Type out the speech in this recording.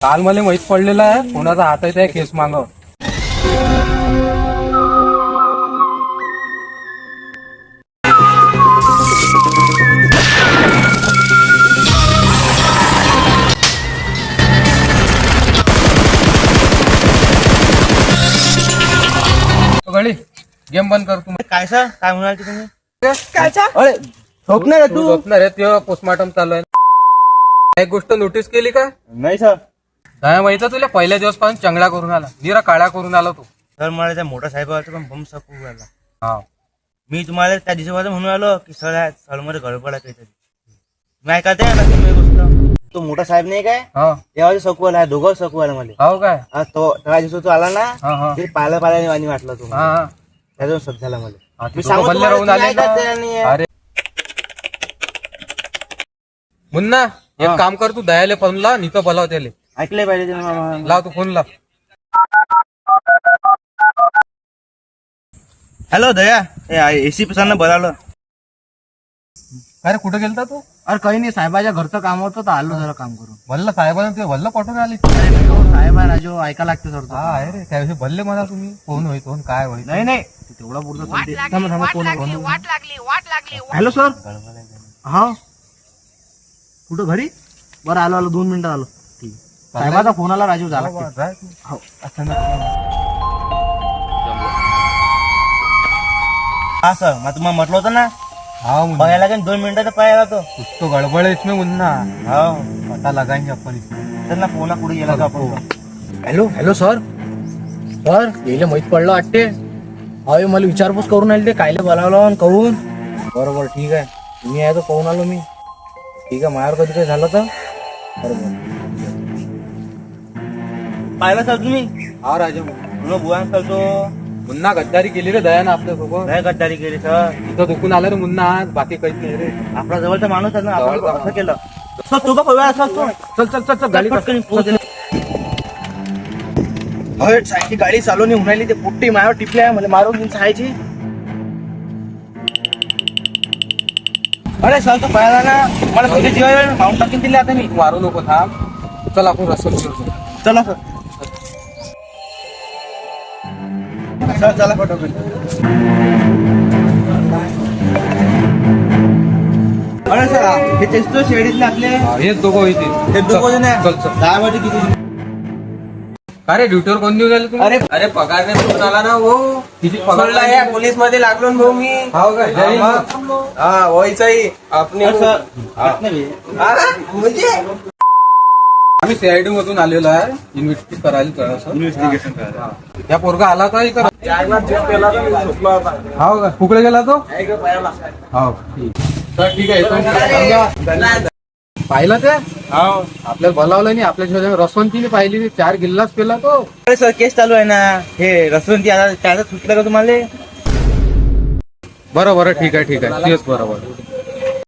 काल मला माहित पडलेलं आहे कोणाचा हात आहे त्या केस मागव. गडी गेम बंद कर तू. काय सर काय म्हणाल तुम्ही? अरे झोपणार तू झोपणार आहे तेव्हा पोस्टमॉर्टम चालू आहे. एक गोष्ट नोटीस केली का? नाही सर. काय माहिती तुला पहिल्या दिवस पासून चंगळा करून आला निरा काळा करून आला तू. सर मला त्या मोठ्या साहेबाचा पण बम सकू आला. हा मी तुम्हाला त्या दिवशी म्हणून आलो की सर मध्ये गडबड आहे काहीतरी. मी ऐकते ना तुम्ही गोष्ट. तो मोठा साहेब नाही काय हा तेव्हा सकू आला दोघं सकू आला मला. हो काय तो त्या दिवशी तो आला ना हा हा ते पाला वाणी वाटलं तो हा हा त्याच्यावर सत झाला मला. हा, ते मी दोघं सांगू बल्ले तुम्हाला, राहून तुम्ही आले ऐकत ना. नाही. अरे मुन्ना एक काम कर तू दयाले फोन ला नितो बोलाव त्याले. ऐकले पाहिजे तुम्ही मामा. लाव तू फोन लाव. हॅलो दया एसी सरांना बोलावलं. अरे कुठे गेलता तू? अरे काही नाही, साहेबाच्या घरचं काम होतं तर आलो जरा काम करून. भल्ला साहेबांना ते भल्ला पाठवून आली. अरे नाही हो, साहेब आहे राजू, ऐका लागते सर. हा आहे रे त्याविषयी भल्ले म्हणा तुम्ही कोण होईल कोण काय होईल. नाही नाही तेवढा पुरतं चालते. थांबा थांबा फोन वाट लागली. Hello sir. हा कुठं घरी? बरं आलो 2 मिनिटात आलो. ठीक साहेबाचा फोन आला राजू झाला. जाय तू. हो. हा सर मग तुम्हाला म्हटलं होतं ना हा मुन्ना बघायला लागेल 2 मिनिटाचा पाय आला तो. कुछ तो गड़बड़ है इसमें मुन्ना. हो पता लगाएंगे अपन इसमें. त्यांना फोन कुठे गेला तो आपण. Hello hello sir. सर गेले माहित पडलं वाटते. अरे मला विचारपूस करून आले ते कायले बोलावलं कहून. बरोबर ठीक आहे तुम्ही आहे तर कहून आलो मी. ठीक आहे माझ्यावर कधी काही झालं तर बरोबर. पाहिलं सर तुम्ही हा राजा बुवा सर तो मुन्ना गद्दारी केली रे दयानं आपल्यासोबत. नाही गद्दारी केली सर. इथं दुखून आलं रे मुन्ना आज बाकी काहीच नाही रे. आपला जवळचा माणूस आहे ना आपण जवळचा असं केलं. सर तू का पळवा सर तू चल चल चल चल गाडी पटकन पोहोच. अरे सायची गाडी चालवणी होऊन राहिली ते पुट्टी मायावर टिपले आहे मला मारून घेऊन सायची. अरे सर तू पाहिला ना मला तुझ्या जीवावर मारून टाकीन दिले आता मी. तू मारू नको थांब. चल आपण रस्ता करतो. चला सर. सर चला पटकन. अरे सर हे टेस्ट शेडीतले आपले हेच दोघं होईल. हे दोघं जण आहे. चल चल. दहा वाटे किती? अरे ड्युटीवर कोण देऊ झाले तुम्ही? अरे पगार नाही म्हणून आला ना हो. किती पगार सोडला पोलीस मध्ये लागलो भाऊ मी. हो काय जय हिंद. हा व्हायचाही आपण सर म्हणजे आम्ही सीआयडी मधून आलेलो आहे इन्व्हेस्टिगेशन करायला थोडंसं. इन्व्हेस्टिगेशन करायला. त्या पोरगा आला का इकडं? हो का कुकडे गेला तो? हो तर ठीक आहे येतो. पाहिलं ते हो आपल्याला बोलावलं नाही आपल्या शोधा रसवंतीने पाहिली 4 गिल्लास पेला तो. अरे सर केस चालू आहे ना हे रसवंती आता त्याचा सुटलं का तुम्हाला? बरं बरं ठीक आहे तेच बरोबर.